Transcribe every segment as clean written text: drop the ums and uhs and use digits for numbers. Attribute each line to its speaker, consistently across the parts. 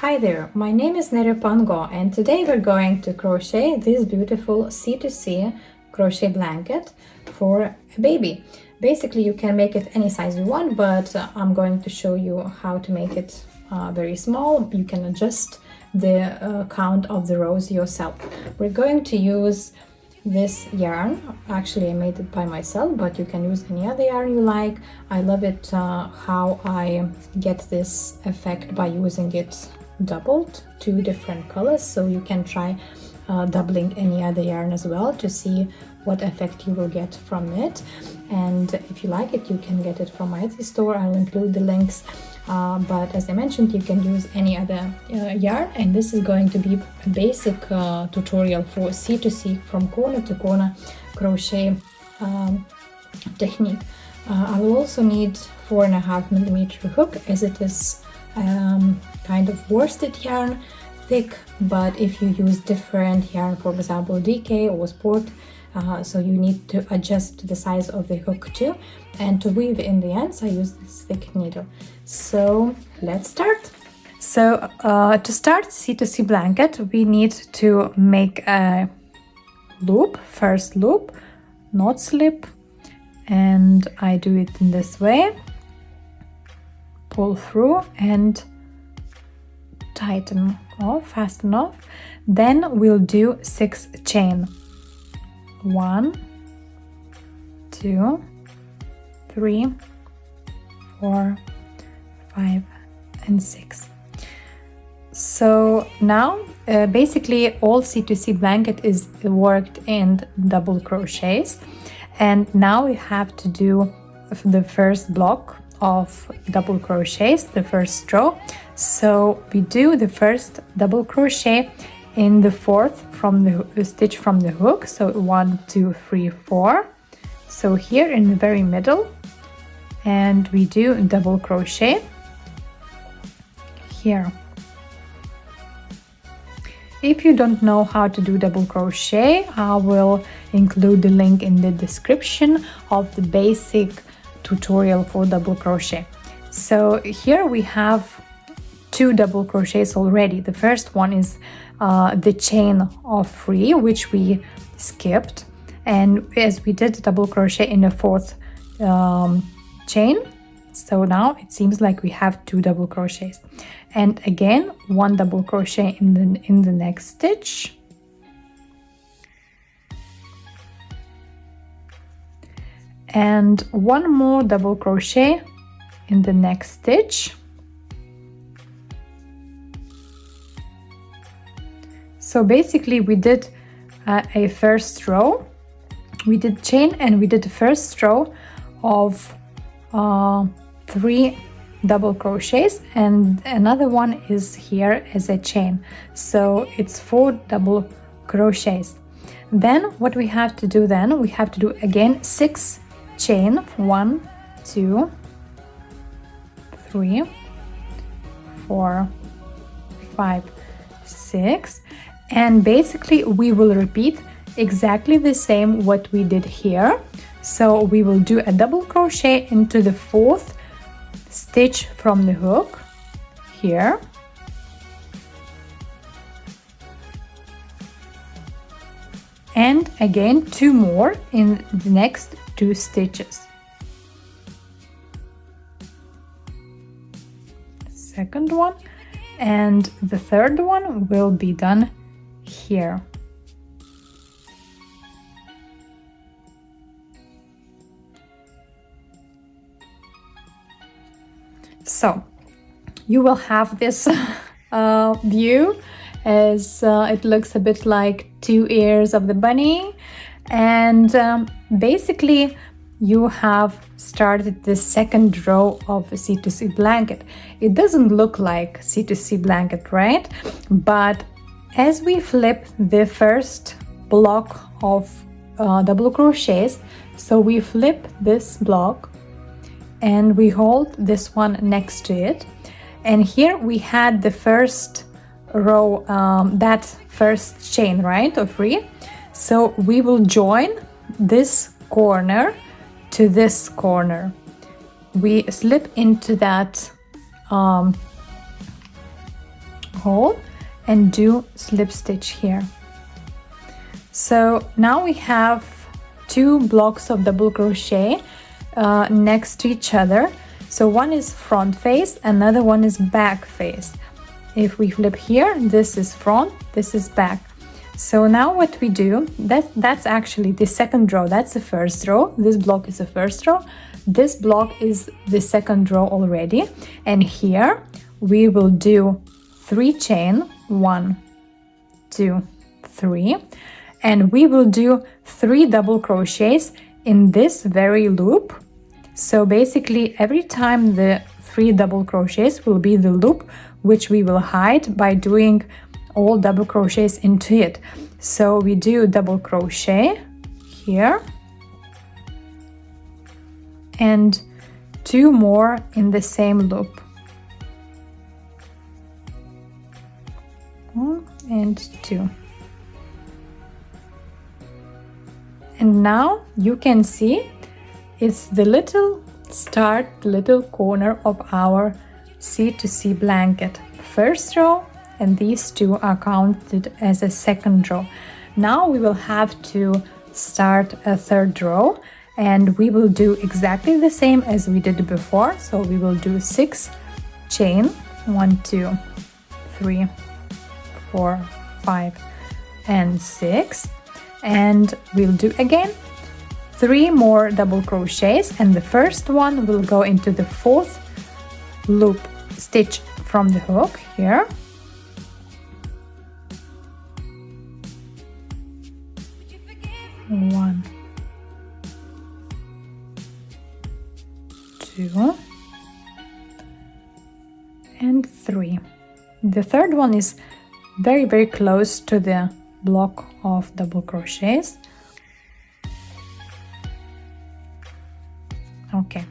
Speaker 1: Hi there, my name is Neri Pango and today we're going to crochet this beautiful C2C crochet blanket for a baby. Basically you can make it any size you want, but I'm going to show you how to make it very small. You can adjust the count of the rows yourself. We're going to use this yarn. Actually I made it by myself, but you can use any other yarn you like. I love it how I get this effect by using it doubled, two different colors, so you can try doubling any other yarn as well to see what effect you will get from it. And if you like it, you can get it from my Etsy store. I'll include the links, but as I mentioned, you can use any other yarn, and this is going to be a basic tutorial for C2C from corner to corner crochet technique. I will also need 4.5mm hook, as it is kind of worsted yarn thick, but if you use different yarn, for example DK or sport, so you need to adjust the size of the hook too. And to weave in the ends I use this thick needle. So let's start. So to start C2C blanket we need to make a loop, first loop, not slip, and I do it in this way, pull through and tighten off, fasten off. Then we'll do 6 chain, 1, 2, 3, 4, 5 and 6. So now basically all C2C blanket is worked in double crochets, and now we have to do the first block of double crochets, the first row. So we do the first double crochet in the fourth from the stitch from the hook, so 1, 2, 3, 4. So here in the very middle, and we do double crochet here. If you don't know how to do double crochet, I will include the link in the description of the basic tutorial for double crochet. So here we have 2 double crochets already. The first one is the chain of 3, which we skipped, and as we did double crochet in the fourth chain, so now it seems like we have 2 double crochets, and again 1 double crochet in the next stitch, and 1 more double crochet in the next stitch. So basically we did a first row, we did chain, and we did the first row of 3 double crochets, and another one is here as a chain, so it's 4 double crochets. Then what we have to do, then we have to do again 6 chain, 1, 2, 3, 4, 5, 6, and basically we will repeat exactly the same what we did here. So we will do a double crochet into the fourth stitch from the hook here, and again 2 more in the next 2 stitches. Second one, and the third one will be done here. So you will have this view, as it looks a bit like 2 ears of the bunny, and basically you have started the second row of a C2C blanket. It doesn't look like C2C blanket, right? But as we flip the first block of double crochets, so we flip this block and we hold this one next to it, and here we had the first row, that first chain, right, of 3. So we will join this corner to this corner. We slip into that hole and do slip stitch here. So now we have 2 blocks of double crochet next to each other. So one is front face, another one is back face. If we flip here, this is front, this is back. So now what we do, that's actually the second row, that's the first row. This block is the first row, this block is the second row already. And here we will do 3 chain, 1, 2, 3, and we will do 3 double crochets in this very loop. So basically every time the 3 double crochets will be the loop which we will hide by doing all double crochets into it. So we do double crochet here and 2 more in the same loop. 1 and 2. And now you can see it's the little start, little corner of our C2C blanket. First row, and these 2 are counted as a second row. Now we will have to start a third row, and we will do exactly the same as we did before. So we will do 6 chain, 1, 2, 3, 4, 5, and 6. And we'll do again 3 more double crochets, and the first one will go into the 4th loop stitch from the hook here. One, 2, and 3. The third one is very close to the block of double crochets. Okay,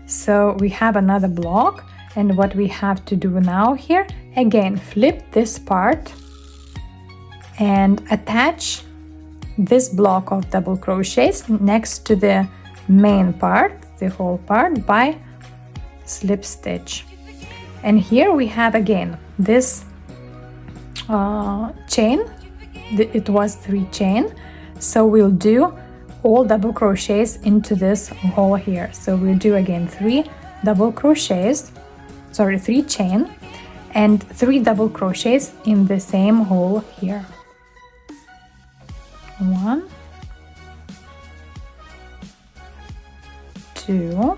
Speaker 1: so we have another block, and what we have to do now here, again flip this part and attach this block of double crochets next to the main part, the whole part, by slip stitch. And here we have again this chain. It was 3 chain, so we'll do all double crochets into this hole here. So we'll do again 3 double crochets, 3 chain, and 3 double crochets in the same hole here. 1, 2,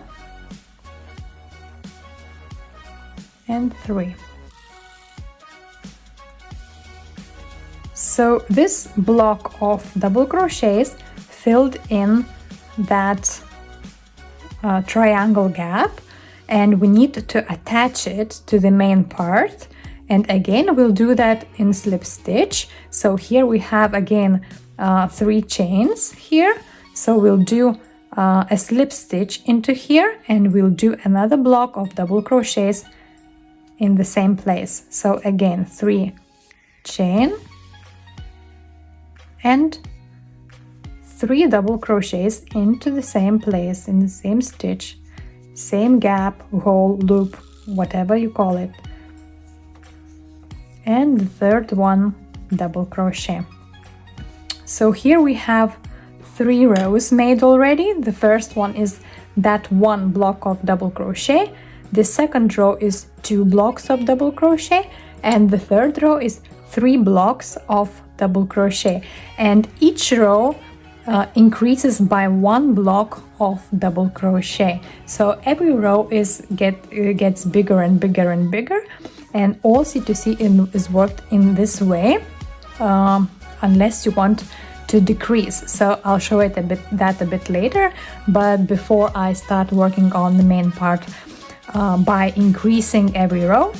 Speaker 1: and 3. So this block of double crochets filled in that triangle gap, and we need to attach it to the main part. And again we'll do that in slip stitch. So here we have again 3 chains here, so we'll do a slip stitch into here, and we'll do another block of double crochets in the same place. So again 3 chain and 3 double crochets into the same place, in the same stitch, same gap, hole, loop, whatever you call it. And the third one, double crochet. So here we have 3 rows made already. The first one is that 1 block of double crochet, the second row is 2 blocks of double crochet, and the third row is 3 blocks of double crochet, and each row increases by 1 block of double crochet. So every row gets bigger and bigger and bigger, and all C2C is worked in this way, unless you want to decrease. So I'll show it a bit later, but before I start working on the main part by increasing every row,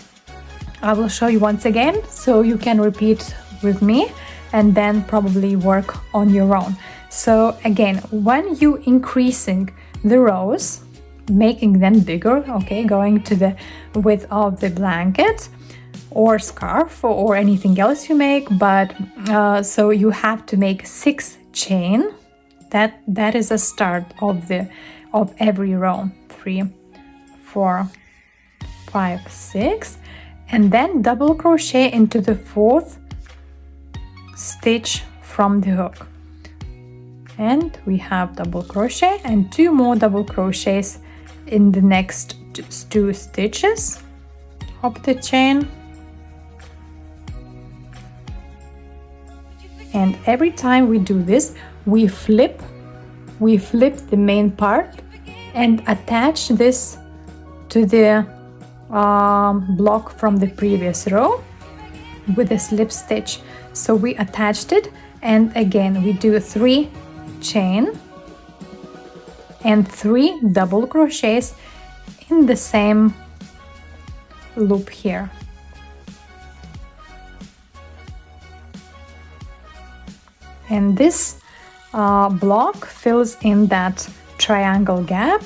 Speaker 1: I will show you once again so you can repeat with me and then probably work on your own. So again, when you increasing the rows, making them bigger, okay, going to the width of the blanket or scarf or anything else you make, but so you have to make 6 chain. That is a start of every row. 3, 4, 5, 6, and then double crochet into the 4th stitch from the hook. And we have double crochet and 2 more double crochets in the next 2 stitches of the chain. And every time we do this, we flip the main part and attach this to the block from the previous row with a slip stitch. So we attached it, and again we do 3 chain and 3 double crochets in the same loop here. And this block fills in that triangle gap,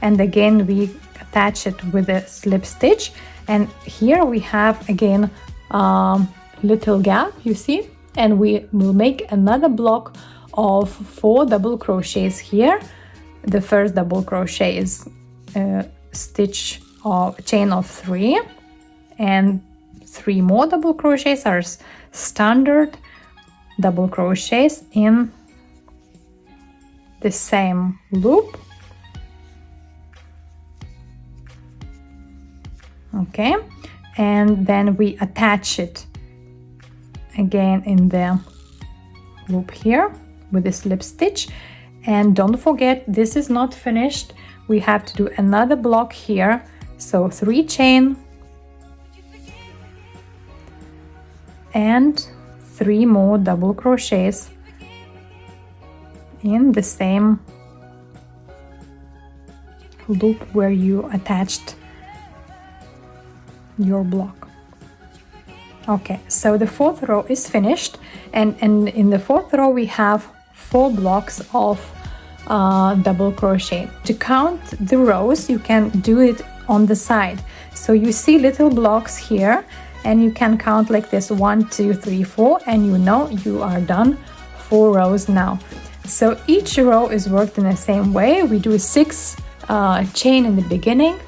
Speaker 1: and again we attach it with a slip stitch, and here we have again little gap, you see, and we will make another block of 4 double crochets here. The first double crochet is stitch or chain of 3, and 3 more double crochets are standard double crochets in the same loop. Okay, and then we attach it again in the loop here with a slip stitch. And don't forget, this is not finished, we have to do another block here. So 3 chain and 3 more double crochets in the same loop where you attached your block. Okay, so the 4th row is finished, and in the 4th row we have 4 blocks of double crochet. To count the rows, you can do it on the side. So you see little blocks here, and you can count like this: 1, 2, 3, 4, and you know you are done 4 rows now. So each row is worked in the same way. We do 6 chain in the beginning,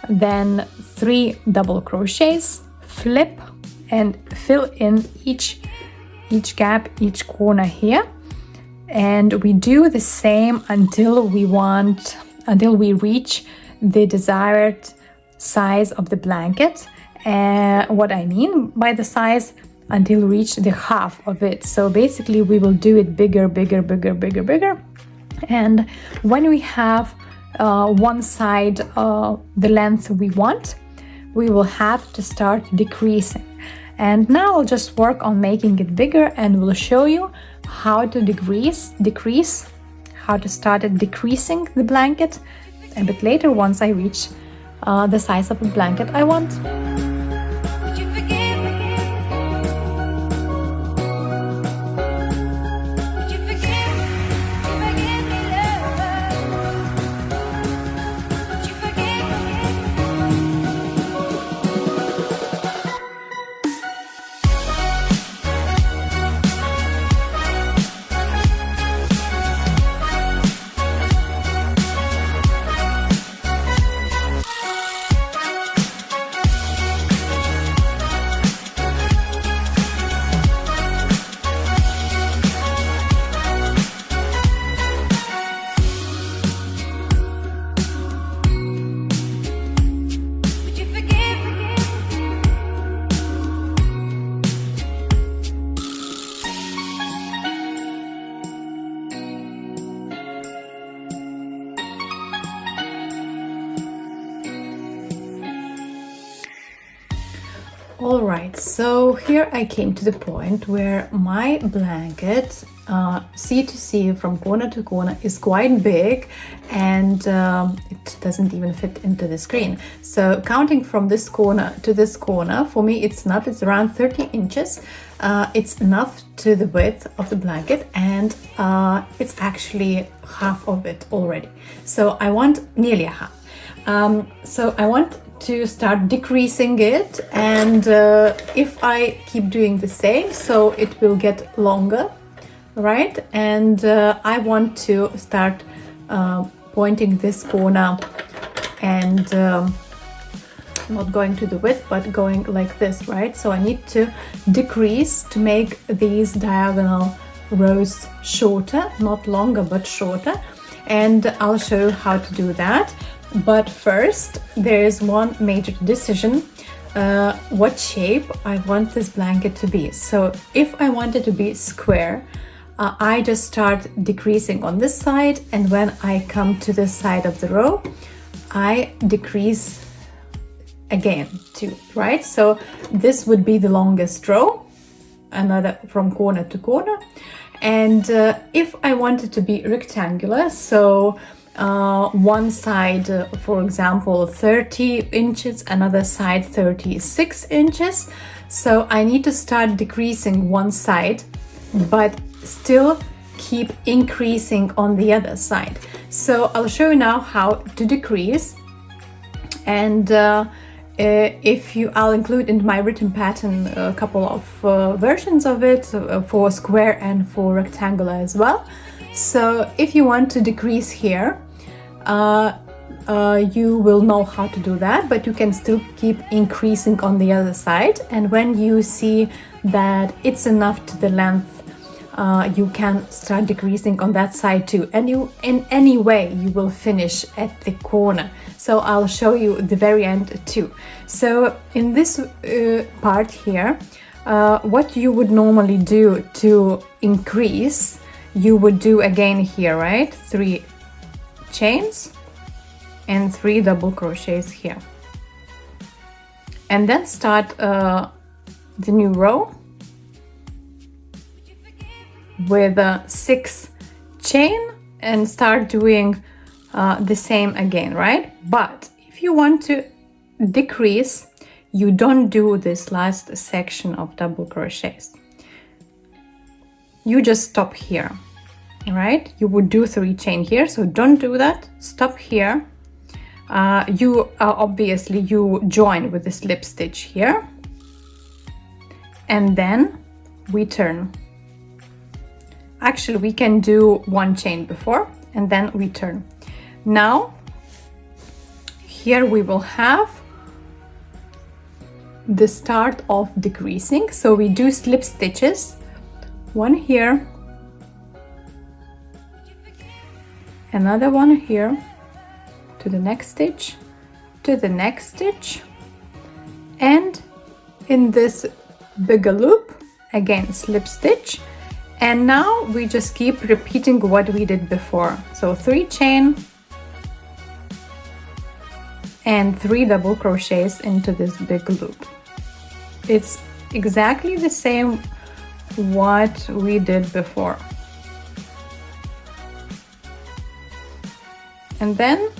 Speaker 1: then 3 double crochets, flip and fill in each gap, each corner here, and we do the same until we reach the desired size of the blanket. What I mean by the size, until we reach the half of it. So basically we will do it bigger, and when we have one side the length we want, we will have to start decreasing. And now I'll just work on making it bigger, and we'll show you how to decrease, how to start decreasing the blanket a bit later once I reach the size of the blanket I want. Alright, so here I came to the point where my blanket C2C from corner to corner is quite big, and it doesn't even fit into the screen. So counting from this corner to this corner, for me it's enough. It's around 30 inches. It's enough to the width of the blanket, and it's actually half of it already. So I want nearly a half. So I want to start decreasing it, and if I keep doing the same, so it will get longer, right? And I want to start pointing this corner and not going to the width, but going like this, right? So I need to decrease to make these diagonal rows shorter, not longer, but shorter. And I'll show you how to do that. But first, there is one major decision, what shape I want this blanket to be. So if I want it to be square, I just start decreasing on this side, and when I come to this side of the row, I decrease again too, right? So this would be the longest row, another from corner to corner. And if I want it to be rectangular, so one side, for example, 30 inches, another side 36 inches, so I need to start decreasing one side, but still keep increasing on the other side. So I'll show you now how to decrease, and I'll include in my written pattern a couple of versions of it for square and for rectangular as well. So if you want to decrease here, you will know how to do that, but you can still keep increasing on the other side. And when you see that it's enough to the length, you can start decreasing on that side too, and in any way you will finish at the corner. So I'll show you the very end too. So in this part here, what you would normally do to increase, you would do again here, right? 3 chains and 3 double crochets here, and then start the new row with a 6 chain and start doing the same again, right? But if you want to decrease, you don't do this last section of double crochets. You just stop here, right? You would do 3 chain here, so don't do that. Stop here. Obviously you join with the slip stitch here, and then we turn. Actually, we can do 1 chain before and then we turn. Now, here we will have the start of decreasing. So we do slip stitches, 1 here, another one here, to the next stitch, to the next stitch, and in this bigger loop, again slip stitch. And now we just keep repeating what we did before. So 3 chain and 3 double crochets into this big loop. It's exactly the same what we did before. And then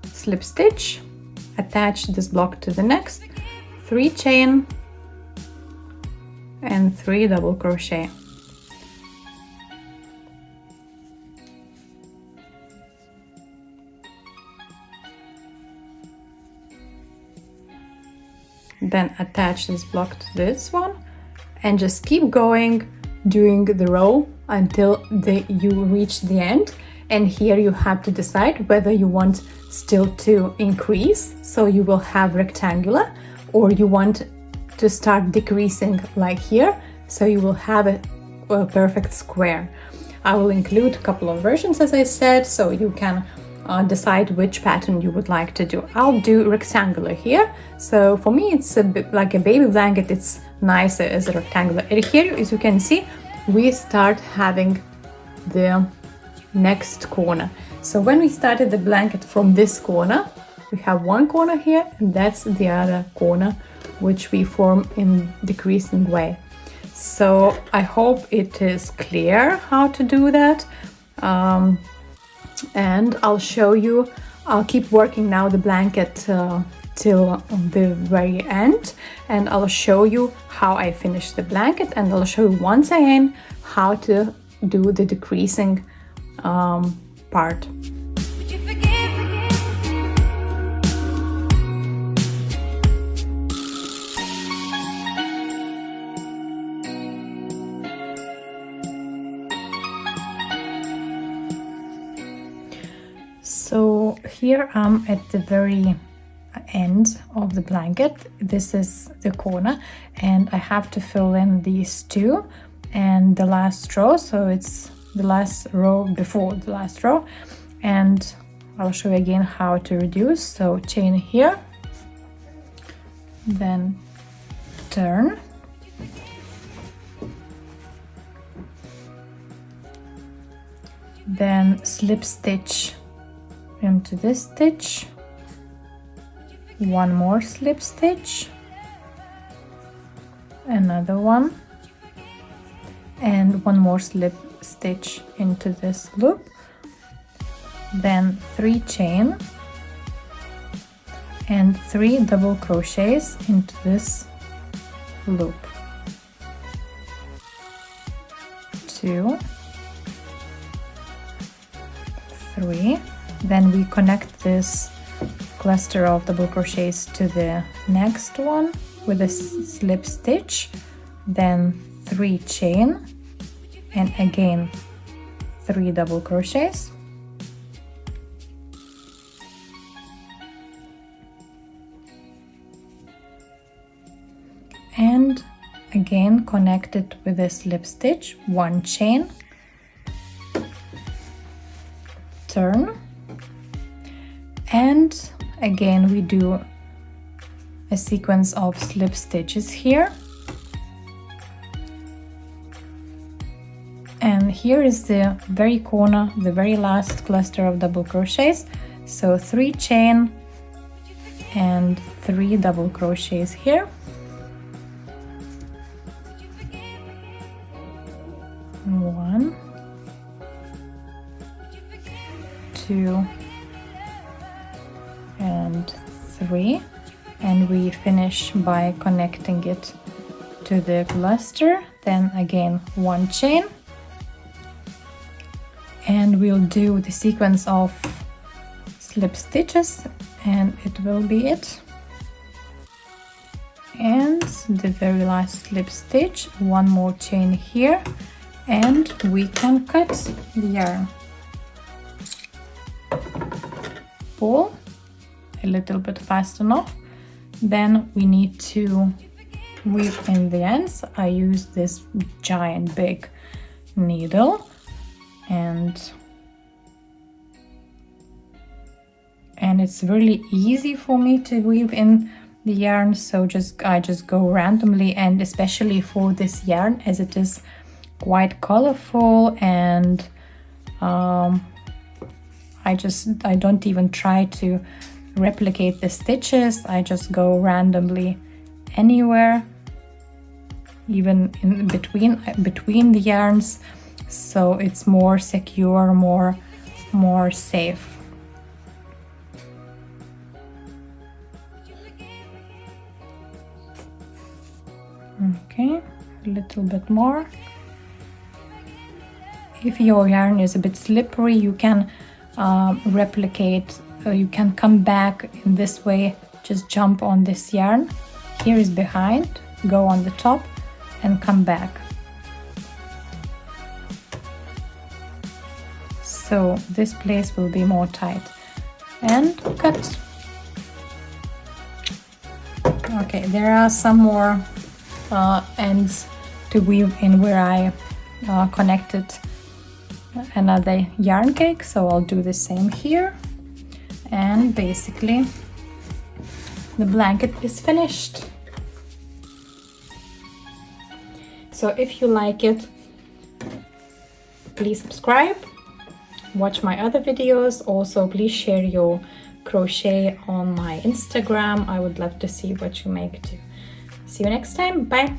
Speaker 1: slip stitch, attach this block to the next, 3 chain and 3 double crochet. Then attach this block to this one and just keep going, doing the row until you reach the end. And here you have to decide whether you want still to increase, so you will have rectangular, or you want to start decreasing like here, so you will have a perfect square. I will include a couple of versions, as I said, so you can decide which pattern you would like to do. I'll do rectangular here. So for me, it's a bit like a baby blanket. It's nicer as a rectangular. And here, as you can see, we start having the next corner. So when we started the blanket from this corner, we have 1 corner here, and that's the other corner, which we form in decreasing way. So I hope it is clear how to do that. And I'll show you, I'll keep working now the blanket till the very end, and I'll show you how I finish the blanket, and I'll show you once again how to do the decreasing part. So here I'm at the very end of the blanket. This is the corner, and I have to fill in these two and the last row, so it's the last row before the last row. And I'll show you again how to reduce. So chain here, then turn, then slip stitch into this stitch, one more slip stitch, another one, and one more slip stitch into this loop, then 3 chain and 3 double crochets into this loop, 2, 3. Then we connect this cluster of double crochets to the next one with a slip stitch, then 3 chain and again 3 double crochets, and again connect it with a slip stitch, 1 chain, turn, and again we do a sequence of slip stitches here. And here is the very corner, the very last cluster of double crochets. So 3 chain and 3 double crochets here. 1, 2, and 3. And we finish by connecting it to the cluster. Then again 1 chain. And we'll do the sequence of slip stitches and it will be it. And the very last slip stitch, 1 more chain here, and we can cut the yarn. Pull a little bit fast enough. Then we need to weave in the ends. I use this giant big needle, and it's really easy for me to weave in the yarn, so I just go randomly, and especially for this yarn as it is quite colorful, and I don't even try to replicate the stitches. I just go randomly anywhere, even in between the yarns, so it's more secure, more safe. Okay, a little bit more. If your yarn is a bit slippery, you can replicate, you can come back in this way, just jump on this yarn. Here is behind, go on the top and come back. So this place will be more tight. And cut. Okay, there are some more ends to weave in where I connected another yarn cake, so I'll do the same here. And basically the blanket is finished. So if you like it, please subscribe, watch my other videos. Also, please share your crochet on my Instagram. I would love to see what you make too. See you next time. Bye.